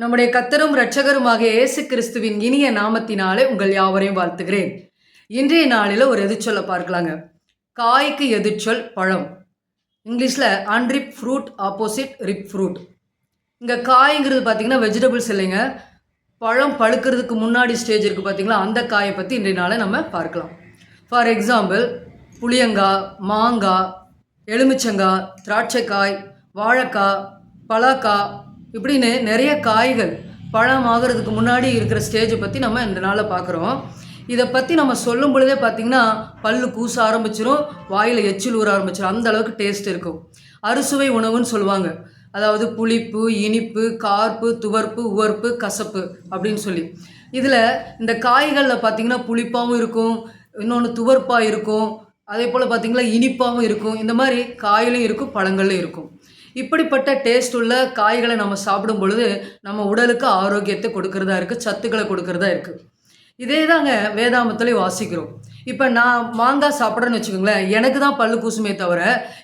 நம்முடைய கர்த்தரும் இரட்சகருமாகிய இயேசு கிறிஸ்துவின் இனிய நாமத்தினாலே உங்கள் யாவரையும் வாழ்த்துகிறேன். இன்றைய நாளில ஒரு எதிர்ச்சொல்ல பார்க்கலாங்க. காய்க்கு எதிர்ச்சொல் பழம். இங்கிலீஷ்ல அன்ரிப் ஃப்ரூட் ஆப்போசிட் ரிப் ஃப்ரூட். இங்க காய்ங்கிறது பார்த்தீங்கன்னா வெஜிடபிள்ஸ் இல்லைங்க. பழம் பழுக்கிறதுக்கு முன்னாடி ஸ்டேஜ் இருக்கு பார்த்தீங்களா, அந்த காயை பத்தி இன்றைய நாள நம்ம பார்க்கலாம். ஃபார் எக்ஸாம்பிள் புளியங்காய், மாங்காய், எலுமிச்சங்காய், திராட்சைக்காய், வாழைக்காய், பலாக்காய் இப்படின்னு நிறைய காய்கள் பழம் ஆகிறதுக்கு முன்னாடி இருக்கிற ஸ்டேஜை பற்றி நம்ம இந்த நாளில் பார்க்குறோம். இதை பற்றி நம்ம சொல்லும் பொழுதே பார்த்திங்கன்னா பல்லு கூச ஆரம்பிச்சிடும், வாயில் எச்சில் ஊற ஆரம்பிச்சிடும். அந்த அளவுக்கு டேஸ்ட் இருக்கும். அறுசுவை உணவுன்னு சொல்லுவாங்க. அதாவது புளிப்பு, இனிப்பு, கார்ப்பு, துவர்ப்பு, உவர்ப்பு, கசப்பு அப்படின்னு சொல்லி. இதில் இந்த காய்களில் பார்த்திங்கன்னா புளிப்பாகவும் இருக்கும், இன்னொன்று துவர்ப்பாக இருக்கும், அதே போல் பார்த்திங்கன்னா இனிப்பாகவும் இருக்கும். இந்த மாதிரி காயிலும் இருக்கும், பழங்களும் இருக்கும். இப்படிப்பட்ட டேஸ்ட் உள்ள காய்களை நம்ம சாப்பிடும் பொழுது நம்ம உடலுக்கு ஆரோக்கியத்தை கொடுக்கறதா இருக்குது, சத்துக்களை கொடுக்கறதா இருக்குது. இதே தாங்க வேதாமத்துலேயும் வாசிக்கிறோம். இப்போ நான் மாங்காய் சாப்பிட்றேன்னு வச்சுக்கோங்களேன், எனக்கு தான் பல்லு கூசுமே தவிர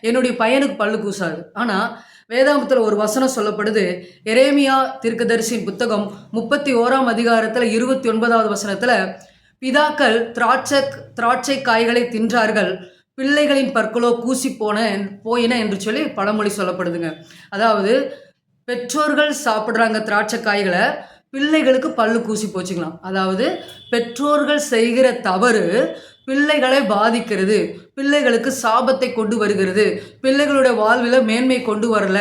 என்னுடைய பையனுக்கு பல்லு கூசாது. ஆனால் வேதாமத்தில் ஒரு வசனம் சொல்லப்படுது. எரேமியா தீர்க்கதரிசியின் புத்தகம் 31ஆம் அதிகாரத்தில் 29வது வசனத்தில், பிதாக்கள் திராட்சை காய்களை தின்றார்கள், பிள்ளைகளின் பற்களோ கூசி போயின என்று சொல்லி பழமொழி சொல்லப்படுதுங்க. அதாவது பெற்றோர்கள் சாப்பிட்றாங்க திராட்சை காய்களை, பிள்ளைகளுக்கு பல்லு கூசி போச்சுக்கலாம். அதாவது பெற்றோர்கள் செய்கிற தவறு பிள்ளைகளை பாதிக்கிறது, பிள்ளைகளுக்கு சாபத்தை கொண்டு வருகிறது, பிள்ளைகளுடைய வாழ்வில் மேன்மை கொண்டு வரல,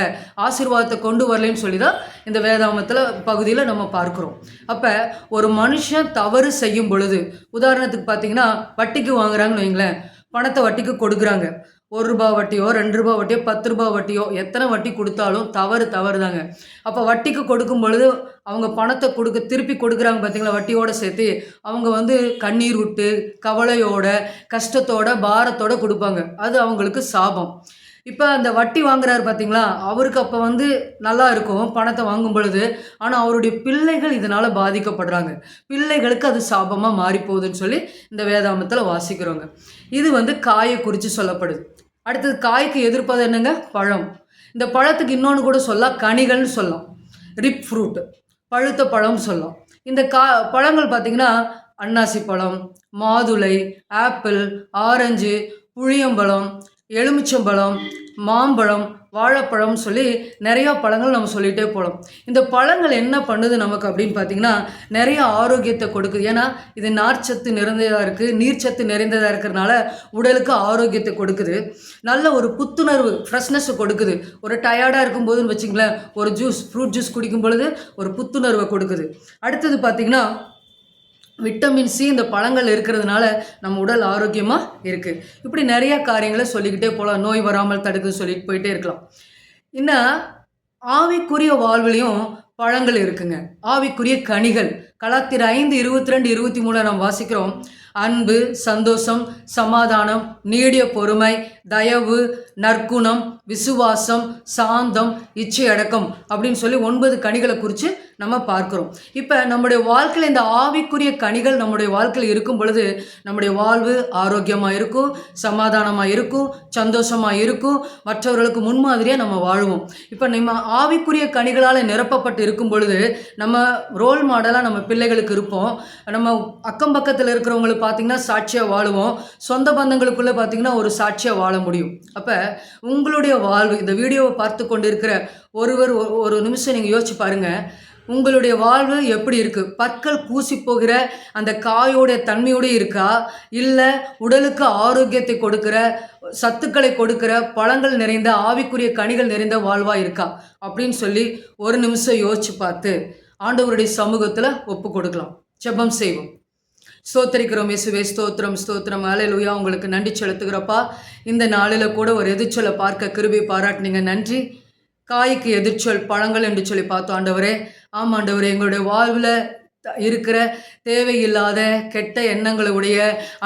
ஆசீர்வாதத்தை கொண்டு வரலன்னு சொல்லி தான் இந்த வேதாமத்தில் பகுதியில் நம்ம பார்க்குறோம். அப்போ ஒரு மனுஷன் தவறு செய்யும் பொழுது, உதாரணத்துக்கு பார்த்தீங்கன்னா வட்டிக்கு வாங்குறாங்கன்னு வைங்களேன், பணத்தை வட்டிக்கு கொடுக்குறாங்க. 1 ரூபா வட்டியோ, 2 ரூபா வட்டியோ, 10 ரூபா வட்டியோ, எத்தனை வட்டி கொடுத்தாலும் தவறு தாங்க. அப்போ வட்டிக்கு கொடுக்கும் பொழுது அவங்க பணத்தை திருப்பி கொடுக்குறாங்க பார்த்தீங்களா, வட்டியோடு சேர்த்து. அவங்க கண்ணீர் விட்டு, கவலையோட, கஷ்டத்தோட, பாரத்தோட கொடுப்பாங்க. அது அவங்களுக்கு சாபம். இப்போ அந்த வட்டி வாங்குறாரு பார்த்தீங்களா, அவருக்கு அப்போ நல்லா இருக்கும் பணத்தை வாங்கும் பொழுது. ஆனால் அவருடைய பிள்ளைகள் இதனால் பாதிக்கப்படுறாங்க. பிள்ளைகளுக்கு அது சாபமாக மாறி போகுதுன்னு சொல்லி இந்த வேதாமத்தில் வாசிக்கிறோங்க. இது காயை குறித்து சொல்லப்படுது. அடுத்தது காய்க்கு எதிர்ப்பது என்னங்க, பழம். இந்த பழத்துக்கு இன்னொன்று கூட சொல்லலாம், கனிகள்னு சொல்லலாம். ரிப் ஃப்ரூட், பழுத்த பழம்னு சொல்லலாம். இந்த பழங்கள் பார்த்திங்கன்னா அன்னாசி பழம், மாதுளை, ஆப்பிள், ஆரஞ்சு, புளியம்பழம், எலுமிச்சம்பழம், மாம்பழம், வாழைப்பழம் சொல்லி நிறையா பழங்கள் நம்ம சொல்லிகிட்டே போகலாம். இந்த பழங்கள் என்ன பண்ணுது நமக்கு அப்படின்னு பார்த்திங்கன்னா நிறைய ஆரோக்கியத்தை கொடுக்குது. ஏன்னா இது நார்ச்சத்து நிறைந்ததாக இருக்குது, நீர்ச்சத்து நிறைந்ததாக இருக்கிறதுனால உடலுக்கு ஆரோக்கியத்தை கொடுக்குது. நல்ல ஒரு புத்துணர்வு, ஃப்ரெஷ்னஸ் கொடுக்குது. ஒரு டயர்டாக இருக்கும்போதுன்னு வச்சுங்களேன், ஒரு ஃப்ரூட் ஜூஸ் குடிக்கும் பொழுது ஒரு புத்துணர்வை கொடுக்குது. அடுத்தது பார்த்திங்கன்னா விட்டமின் சி இந்த பழங்கள் இருக்கிறதுனால நம்ம உடல் ஆரோக்கியமாக இருக்குது. இப்படி நிறையா காரியங்களை சொல்லிக்கிட்டே போகலாம். நோய் வராமல் தடுக்குது சொல்லிட்டு போயிட்டே இருக்கலாம். இன்னும் ஆவிக்குரிய வாழ்வுலையும் பழங்கள் இருக்குங்க. ஆவிக்குரிய கனிகள் கலாத்தியர் 5:22-23 நாம் வாசிக்கிறோம். அன்பு, சந்தோஷம், சமாதானம், நீடிய பொறுமை, தயவு, நற்குணம், விசுவாசம், சாந்தம், இச்சை அடக்கம் அப்படின்னு சொல்லி 9 கனிகளை குறித்து நம்ம பார்க்குறோம். இப்போ நம்முடைய வாழ்க்கையில் இந்த ஆவிக்குரிய கனிகள் நம்முடைய வாழ்க்கையில் இருக்கும் பொழுது நம்முடைய வாழ்வு ஆரோக்கியமாக இருக்கும், சமாதானமாக இருக்கும், சந்தோஷமாக இருக்கும், மற்றவர்களுக்கு முன்மாதிரியாக நம்ம வாழுவோம். இப்போ நம்ம ஆவிக்குரிய கனிகளால் நிரப்பப்பட்டு இருக்கும் பொழுது நம்ம ரோல் மாடலாக நம்ம பிள்ளைகளுக்கு இருப்போம். நம்ம அக்கம் பக்கத்தில் இருக்கிறவங்களுக்கு பார்த்திங்கன்னா சாட்சியாக வாழுவோம். சொந்த பந்தங்களுக்குள்ளே பார்த்திங்கன்னா ஒரு சாட்சியாக வாழ முடியும். அப்போ உங்களுடைய வாழ்வு, இந்த வீடியோவை பார்த்து கொண்டு இருக்கிற ஒரு நிமிஷம் நீங்கள் யோசிச்சு பாருங்கள். உங்களுடைய வாழ்வு எப்படி இருக்குது? பற்கள் கூசி போகிற அந்த காயோடைய தன்மையோடு இருக்கா, இல்லை உடலுக்கு ஆரோக்கியத்தை கொடுக்குற, சத்துக்களை கொடுக்குற, பழங்கள் நிறைந்த, ஆவிக்குரிய கனிகள் நிறைந்த வாழ்வாக இருக்கா அப்படின்னு சொல்லி ஒரு நிமிஷம் யோசிச்சு பார்த்து ஆண்டவருடைய சமூகத்தில் ஒப்பு கொடுக்கலாம். ஜெபம் செய்வோம். ஸ்தோத்திரிக்கிறோம் இயேசுவே, ஸ்தோத்திரம் ஸ்தோத்திரம், அல்லேலூயா. உங்களுக்கு நன்றி செலுத்துகிறப்பா. இந்த நாளில் கூட ஒரு எதிர்ச்சொலை பார்க்க கிருபை பாராட்டினீங்க, நன்றி. காய்க்கு எதிர்ச்சொல் பழங்கள் என்று சொல்லி பார்த்தோம் ஆண்டவரே. ஆமாண்டவரே, எங்களுடைய வாழ்வில் இருக்கிற தேவையில்லாத கெட்ட எண்ணங்களுடைய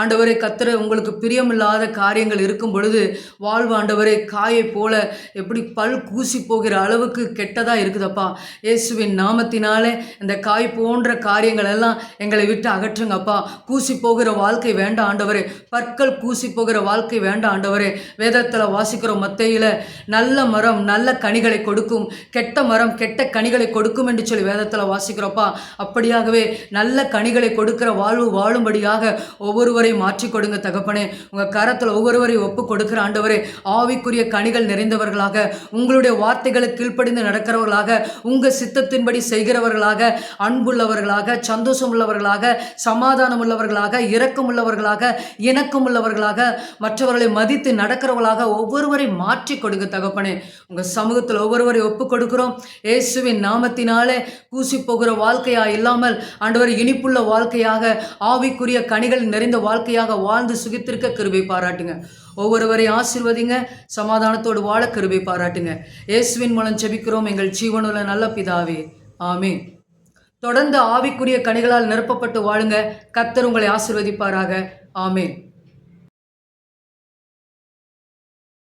ஆண்டவரே கர்த்தரே உங்களுக்கு பிரியமில்லாத காரியங்கள் இருக்கும் பொழுது வாழ்வு ஆண்டவரே காயை போல எப்படி பல் கூசி போகிற அளவுக்கு கெட்டதாக இருக்குதப்பா. இயேசுவின் நாமத்தினாலே இந்த காய் போன்ற காரியங்கள் எல்லாம் எங்களை விட்டு அகற்றுங்கப்பா. கூசி போகிற வாழ்க்கை வேண்டாம் ஆண்டவரே. பற்கள் கூசி போகிற வாழ்க்கை வேண்டாம் ஆண்டவரே. வேதத்தில் வாசிக்கிறோம் மத்தேயில நல்ல மரம் நல்ல கனிகளை கொடுக்கும், கெட்ட மரம் கெட்ட கனிகளை கொடுக்கும் என்று சொல்லி வேதத்தில் வாசிக்கிறோப்பா. அப்படியாகவே நல்ல கனிகளை கொடுக்கிற வாழ்வு வாழும்படியாக ஒவ்வொருவரையும் மாற்றி கொடுங்க தகப்பனே. உங்கள் கரத்தில் ஒவ்வொருவரையும் ஒப்பு கொடுக்கிற ஆண்டவரே ஆவிக்குரிய கனிகள் நிறைந்தவர்களாக, உங்களுடைய வார்த்தைகளுக்கு கீழ்ப்படிந்து நடக்கிறவர்களாக, உங்கள் சித்தத்தின்படி செய்கிறவர்களாக, அன்புள்ளவர்களாக, சந்தோஷம் உள்ளவர்களாக, சமாதானம் உள்ளவர்களாக, இரக்கம் உள்ளவர்களாக, இணக்கம் உள்ளவர்களாக, மற்றவர்களை மதித்து நடக்கிறவர்களாக ஒவ்வொருவரையும் மாற்றி கொடுங்க தகப்பனே. உங்கள் சமூகத்தில் ஒவ்வொருவரையும் ஒப்பு கொடுக்கிறோம் இயேசுவின் நாமத்தினாலே. கூசி போகிற வாழ்க்கையா இல்லாமல் ஆண்டவர் இனிப்புள்ள வாழ்க்கையாக, ஆவிக்குரிய கனிகள் நிறைந்த வாழ்க்கையாக வாழ்ந்து சுகித்திருக்க கிருபை பாராட்டுங்க. ஒவ்வொருவரையும் ஆசீர்வதிங்க, சமாதானத்தோடு வாழ கிருபை பாராட்டுங்க. இயேசுவின் மூலம் ஜெபிக்கிறோம் எங்கள் ஜீவனுள்ள நல்ல பிதாவே, ஆமென். தொடர்ந்து ஆவிக்குரிய கனிகளால் நிரப்பப்பட்டு வாழுங்க. கர்த்தர் உங்களை ஆசீர்வதிப்பாராக. ஆமென்.